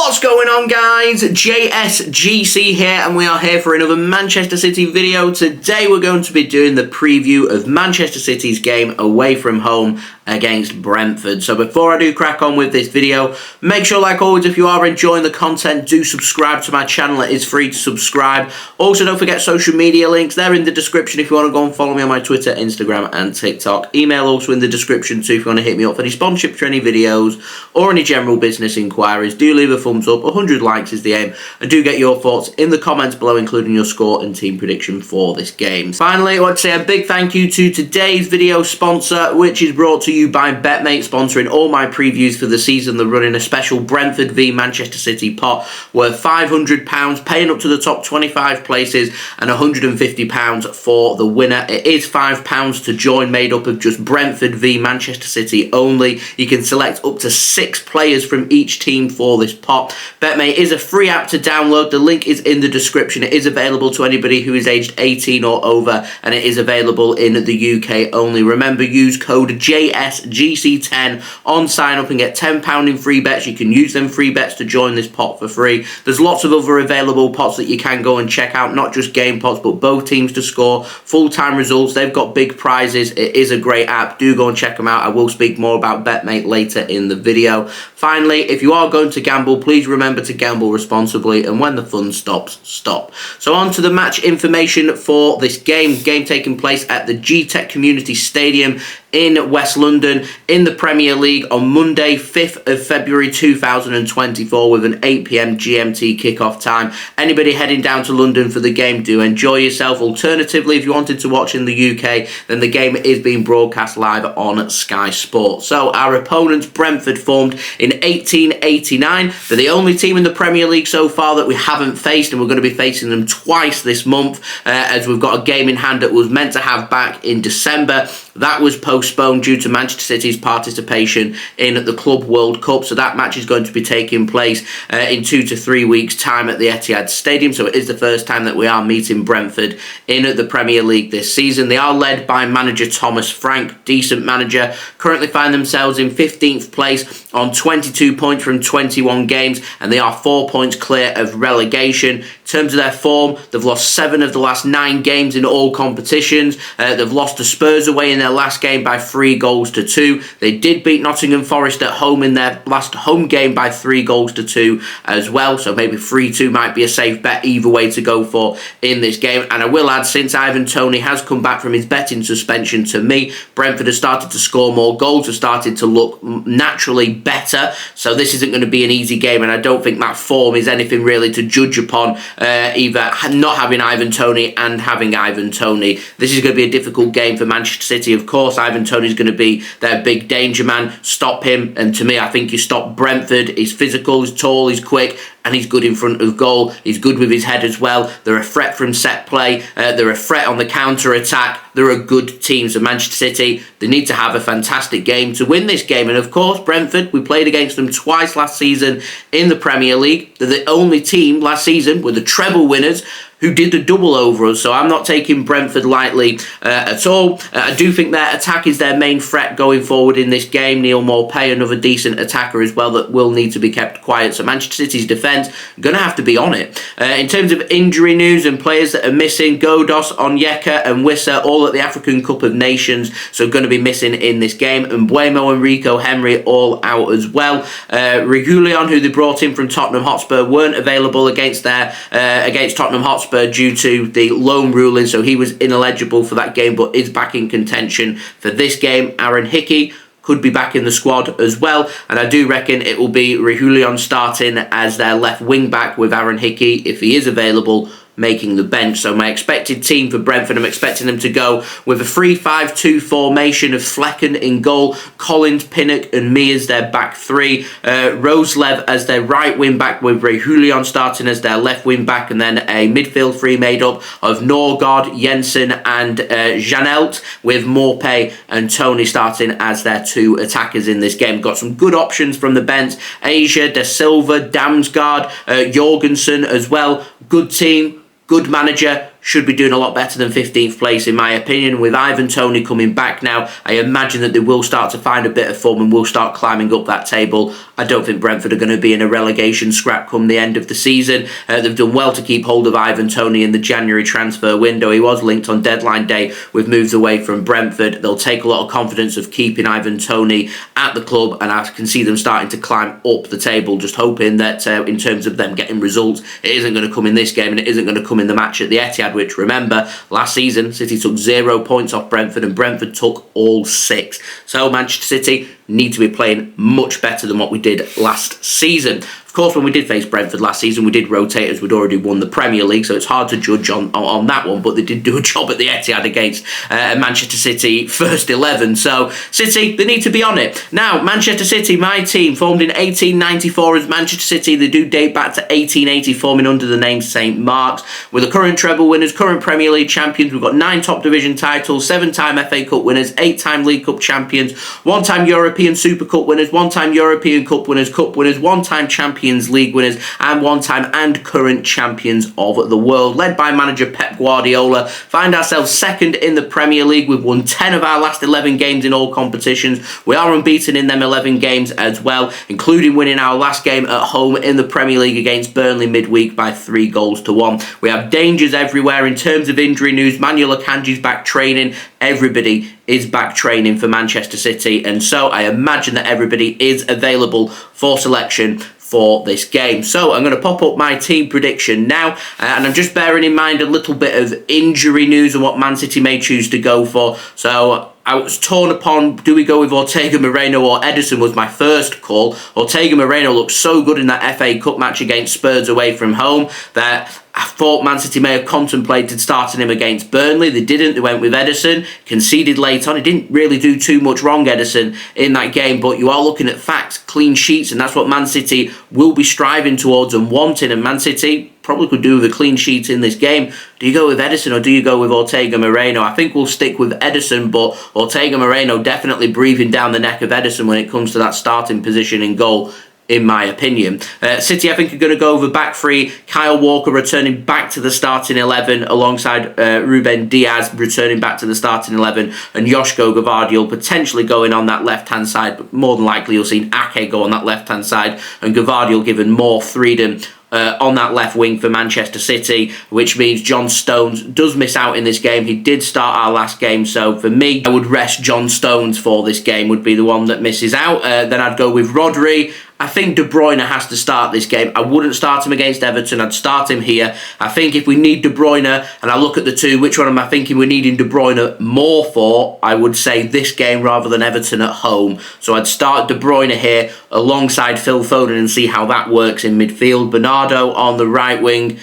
What's going on, guys? JSGC here, and we are here for another Manchester City video. Today we're going to be doing the preview of Manchester City's game away from home against Brentford. So before I do crack on with this video, make sure, like always, if you are enjoying the content, do subscribe to my channel. It is free to subscribe. Also, don't forget social media links. They're in the description if you want to go and follow me on my Twitter, Instagram and TikTok. Email also in the description too if you want to hit me up for any sponsorship for any videos or any general business inquiries. Do leave a thumbs up. 100 likes is the aim. And do get your thoughts in the comments below, including your score and team prediction for this game. Finally, I want to say a big thank you to today's video sponsor, which is brought to you by BetMate, sponsoring all my previews for the season. They're running a special Brentford v Manchester City pot worth £500, paying up to the top 25 places, and £150 for the winner. It is £5 to join, made up of just Brentford v Manchester City only. You can select up to 6 players from each team for this pot. BetMate is a free app to download. The link is in the description. It is available to anybody who is aged 18 or over, and it is available in the UK only. Remember, use code JSGC10 on sign up and get £10 in free bets. You can use them free bets to join this pot for free. There's lots of other available pots that you can go and check out, not just game pots, but both teams to score, full-time results. They've got big prizes. It is a great app. Do go and check them out. I will speak more about BetMate later in the video. Finally, if you are going to gamble, please remember to gamble responsibly, and when the fun stops, stop. So on to the match information for this game. Game taking place at the Gtech Community Stadium in West London in the Premier League on Monday, 5th of February 2024 with an 8 PM GMT kickoff time. Anybody heading down to London for the game, do enjoy yourself. Alternatively, if you wanted to watch in the UK, then the game is being broadcast live on Sky Sports. So our opponents, Brentford, formed in 1889. They're the only team in the Premier League so far that we haven't faced, and we're going to be facing them twice this month, as we've got a game in hand that was meant to have back in December. That was postponed due to Manchester City's participation in the Club World Cup. So that match is going to be taking place in 2 to 3 weeks' time at the Etihad Stadium. So it is the first time that we are meeting Brentford in the Premier League this season. They are led by manager Thomas Frank, decent manager. Currently find themselves in 15th place on 22 points from 21 games, and they are 4 points clear of relegation. In terms of their form, they've lost 7 of the last 9 games in all competitions. They've lost to Spurs away in their last game by 3-2. They did beat Nottingham Forest at home in their last home game by 3-2 as well. So maybe 3-2 might be a safe bet either way to go for in this game. And I will add, since Ivan Toney has come back from his betting suspension, to me, Brentford has started to score more goals, have started to look naturally better. So this isn't going to be an easy game, and I don't think that form is anything really to judge upon, either not having Ivan Toney and having Ivan Toney. This is going to be a difficult game for Manchester City. Of course, Ivan Toney is going to be their big danger man. Stop him, and to me, I think you stop Brentford. He's physical, he's tall, he's quick, and he's good in front of goal. He's good with his head as well. They're a threat from set play. They're a threat on the counter-attack. They're a good team. So Manchester City, they need to have a fantastic game to win this game. And of course, Brentford, we played against them twice last season in the Premier League. They're the only team last season with the treble winners who did the double over us. So I'm not taking Brentford lightly at all. I do think their attack is their main threat going forward in this game. Neal Maupay, another decent attacker as well, that will need to be kept quiet. So Manchester City's defence, going to have to be on it. In terms of injury news and players that are missing, Godos, Onyeka and Wissa, all at the African Cup of Nations, so going to be missing in this game. And Mbeumo and Rico Henry all out as well. Reguilon, who they brought in from Tottenham Hotspur, weren't available against Tottenham Hotspur due to the loan ruling, so he was ineligible for that game, but is back in contention for this game. Aaron Hickey could be back in the squad as well, and I do reckon it will be Reguilon starting as their left wing back, with Aaron Hickey, if he is available, making the bench. So my expected team for Brentford, I'm expecting them to go with a 3-5-2 formation of Flecken in goal, Collins, Pinnock and me as their back three, Roslev as their right wing back, with Reguilon starting as their left wing back, and then a midfield three made up of Norgaard, Jensen and Janelt, with Maupay and Toney starting as their 2 attackers in this game. Got some good options from the bench: Asia, De Silva, Damsgaard, Jorgensen as well. Good team, good manager, should be doing a lot better than 15th place in my opinion. With Ivan Toney coming back now, I imagine that they will start to find a bit of form and will start climbing up that table. I don't think Brentford are going to be in a relegation scrap come the end of the season. They've done well to keep hold of Ivan Toney in the January transfer window. He was linked on deadline day with moves away from Brentford. They'll take a lot of confidence of keeping Ivan Toney at the club, and I can see them starting to climb up the table, just hoping that in terms of them getting results, it isn't going to come in this game and it isn't going to come in the match at the Etihad, which, remember, last season City took 0 points off Brentford and Brentford took all 6. So Manchester City need to be playing much better than what we did last season. Of course, when we did face Brentford last season, we did rotate as we'd already won the Premier League, so it's hard to judge on that one, but they did do a job at the Etihad against Manchester City first 11. So City, they need to be on it. Now, Manchester City, my team, formed in 1894 as Manchester City. They do date back to 1880, forming under the name St. Mark's. We're the current treble winners, current Premier League champions. We've got 9 top division titles, 7-time FA Cup winners, 8-time League Cup champions, 1-time European Super Cup winners, 1-time European Cup winners, 1-time Champions League winners, and 1-time and current champions of the world. Led by manager Pep Guardiola, find ourselves second in the Premier League. We've won 10 of our last 11 games in all competitions. We are unbeaten in them 11 games as well, including winning our last game at home in the Premier League against Burnley midweek by 3-1. We have dangers everywhere in terms of injury news. Manuel Akanji's back training. Everybody is back training for Manchester City, and so I imagine that everybody is available for selection for this game. So I'm going to pop up my team prediction now, and I'm just bearing in mind a little bit of injury news and what Man City may choose to go for. So I was torn upon, do we go with Ortega-Moreno or Ederson was my first call. Ortega-Moreno looked so good in that FA Cup match against Spurs away from home that I thought Man City may have contemplated starting him against Burnley. They didn't. They went with Ederson, conceded late on. He didn't really do too much wrong, Ederson, in that game, but you are looking at facts, clean sheets, and that's what Man City will be striving towards and wanting, and Man City probably could do with a clean sheet in this game. Do you go with Ederson or do you go with Ortega-Moreno? I think we'll stick with Ederson, but Ortega-Moreno definitely breathing down the neck of Ederson when it comes to that starting position in goal, in my opinion. City, I think, are going to go over back three. Kyle Walker returning back to the starting 11 alongside Ruben Dias returning back to the starting 11, and Josko Gvardiol potentially going on that left-hand side, but more than likely you'll see Ake go on that left-hand side, and Gvardiol given more freedom on that left wing for Manchester City, which means John Stones does miss out in this game. He did start our last game, so for me, I would rest John Stones for this game, would be the one that misses out. Then I'd go with Rodri. I think De Bruyne has to start this game. I wouldn't start him against Everton. I'd start him here. I think if we need De Bruyne, and I look at the two, which one am I thinking we're needing De Bruyne more for? I would say this game rather than Everton at home. So I'd start De Bruyne here alongside Phil Foden and see how that works in midfield. Bernardo on the right wing.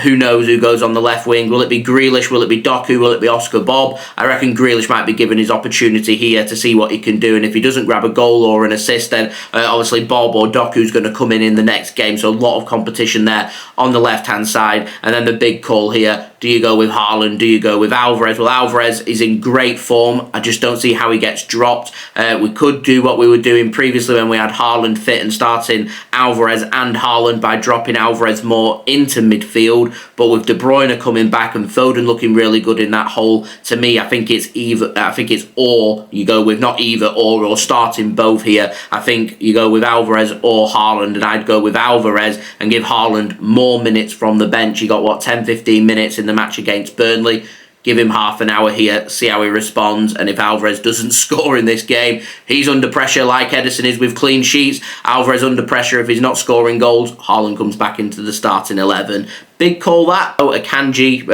Who knows who goes on the left wing? Will it be Grealish? Will it be Doku? Will it be Oscar Bobb? I reckon Grealish might be given his opportunity here to see what he can do, and if he doesn't grab a goal or an assist, then obviously Bobb or Doku's going to come in the next game, so a lot of competition there on the left-hand side. And then the big call here, do you go with Haaland? Do you go with Alvarez? Well, Alvarez is in great form. I just don't see how he gets dropped. We could do what we were doing previously when we had Haaland fit and starting Alvarez and Haaland by dropping Alvarez more into midfield. But with De Bruyne coming back and Foden looking really good in that hole, to me, I think it's either. I think it's or you go with, not either or starting both here. I think you go with Alvarez or Haaland, and I'd go with Alvarez and give Haaland more minutes from the bench. He got 10-15 minutes in the match against Burnley. Give him half an hour here, see how he responds, and if Alvarez doesn't score in this game, he's under pressure like Ederson is with clean sheets. Alvarez under pressure if he's not scoring goals. Haaland comes back into the starting 11. Big call that. Oh, Akanji,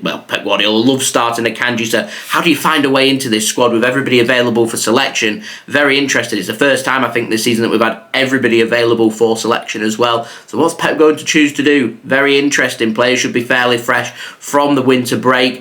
well, Pep Guardiola loves starting Akanji, so how do you find a way into this squad with everybody available for selection? Very interested. It's the first time, I think, this season that we've had everybody available for selection as well. So what's Pep going to choose to do? Very interesting. Players should be fairly fresh from the winter break.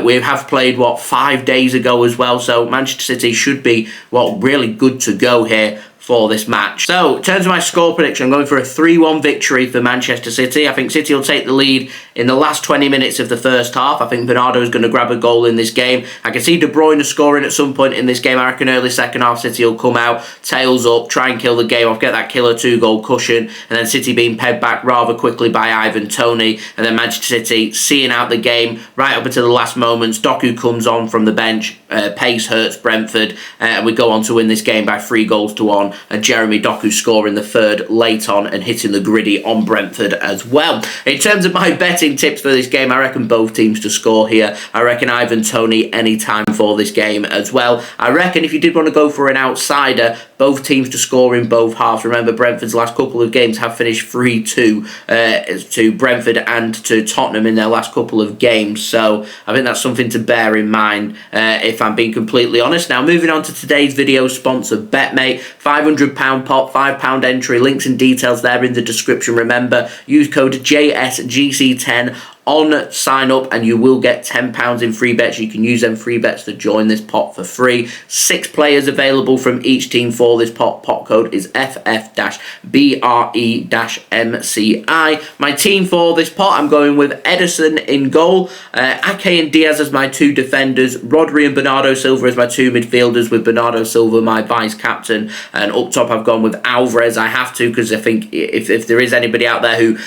We have played, 5 days ago as well, so Manchester City should be, really good to go here for this match. So, in terms of my score prediction, I'm going for a 3-1 victory for Manchester City. I think City will take the lead in the last 20 minutes of the first half. I think Bernardo is going to grab a goal in this game. I can see De Bruyne scoring at some point in this game. I reckon early second half City will come out, tails up, try and kill the game off, get that killer 2-goal cushion, and then City being pegged back rather quickly by Ivan Toney, and then Manchester City seeing out the game right up until the last moments. Doku comes on from the bench, pace hurts Brentford, and we go on to win this game by 3-1, and Jeremy Doku scoring the third late on and hitting the griddy on Brentford as well. In terms of my betting tips for this game, I reckon both teams to score here. I reckon Ivan Toney anytime for this game as well. I reckon if you did want to go for an outsider, both teams to score in both halves. Remember, Brentford's last couple of games have finished 3-2 to Brentford and to Tottenham in their last couple of games. So I think that's something to bear in mind if I'm being completely honest. Now, moving on to today's video sponsor, BetMate. £500 pop, £5 entry. Links and details there in the description. Remember, use code JSGC10 on sign up and you will get £10 in free bets. You can use them free bets to join this pot for free. 6 players available from each team for this pot. Pot code is FF-BRE-MCI. My team for this pot, I'm going with Ederson in goal, Ake and Diaz as my 2 defenders, Rodri and Bernardo Silva as my 2 midfielders, with Bernardo Silva my vice captain, and up top I've gone with Alvarez. I have to, because I think if there is anybody out there who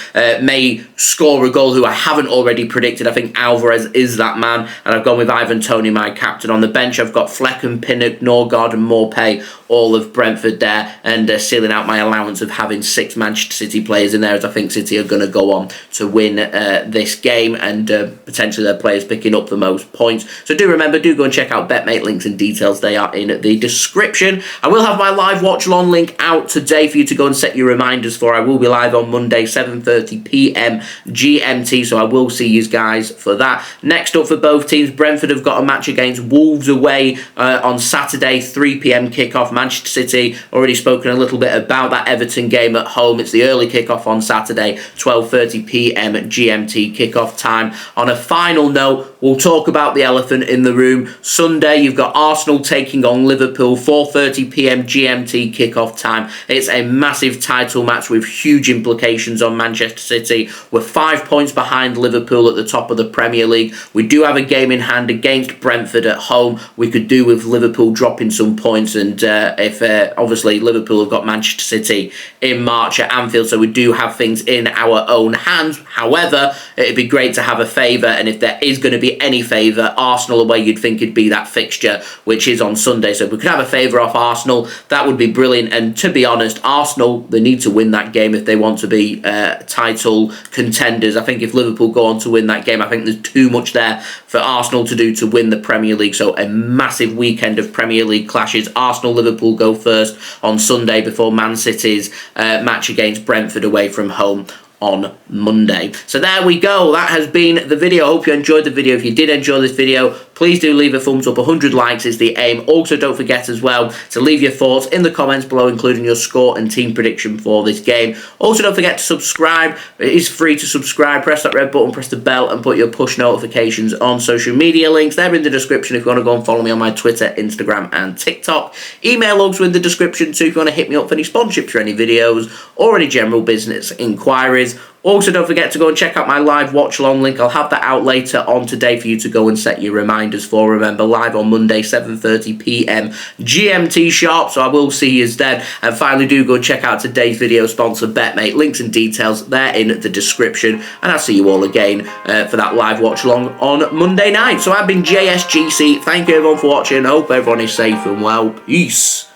may score a goal who I haven't already predicted, I think Alvarez is that man, and I've gone with Ivan Toney, my captain. On the bench, I've got Fleck and Pinnock, Norgaard and Maupay, all of Brentford there, and sealing out my allowance of having 6 Manchester City players in there, as I think City are going to go on to win this game, and potentially their players picking up the most points. So do remember, do go and check out BetMate. Links and details, they are in the description. I will have my live watch along link out today for you to go and set your reminders for. I will be live on Monday, 7:30 p.m. GMT, so I will see you guys for that. Next up for both teams, Brentford have got a match against Wolves away on Saturday, 3 p.m. kickoff. Manchester City, already spoken a little bit about that Everton game at home. It's the early kickoff on Saturday, 12:30 p.m. GMT kickoff time. On a final note, we'll talk about the elephant in the room. Sunday, you've got Arsenal taking on Liverpool, 4:30 p.m. GMT kickoff time. It's a massive title match with huge implications on Manchester City. We're 5 points behind Liverpool at the top of the Premier League. We do have a game in hand against Brentford at home. We could do with Liverpool dropping some points, and if obviously Liverpool have got Manchester City in March at Anfield, so we do have things in our own hands. However, it'd be great to have a favour, and if there is going to be any favour, Arsenal away, you'd think it'd be that fixture, which is on Sunday. So if we could have a favour off Arsenal, that would be brilliant. And to be honest, Arsenal, they need to win that game if they want to be title contenders. I think if Liverpool go on to win that game, I think there's too much there for Arsenal to do to win the Premier League. So a massive weekend of Premier League clashes. Arsenal-Liverpool go first on Sunday before Man City's match against Brentford away from home on Monday. So there we go. That has been the video. I hope you enjoyed the video. If you did enjoy this video, please do leave a thumbs up. 100 likes is the aim. Also, don't forget as well to leave your thoughts in the comments below, including your score and team prediction for this game. Also, don't forget to subscribe. It is free to subscribe. Press that red button, press the bell, and put your push notifications on. Social media links, they're in the description if you want to go and follow me on my Twitter, Instagram, and TikTok. Email logs are in the description too if you want to hit me up for any sponsorships for any videos or any general business inquiries. Also, don't forget to go and check out my live watch-along link. I'll have that out later on today for you to go and set your reminders for. Remember, live on Monday, 7:30 p.m. GMT sharp, so I will see you then. And finally, do go and check out today's video sponsor, BetMate. Links and details, they're in the description. And I'll see you all again for that live watch-along on Monday night. So I've been JSGC. Thank you, everyone, for watching. I hope everyone is safe and well. Peace.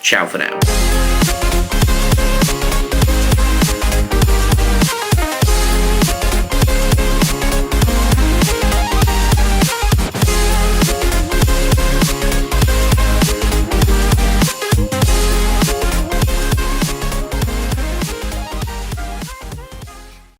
Ciao for now.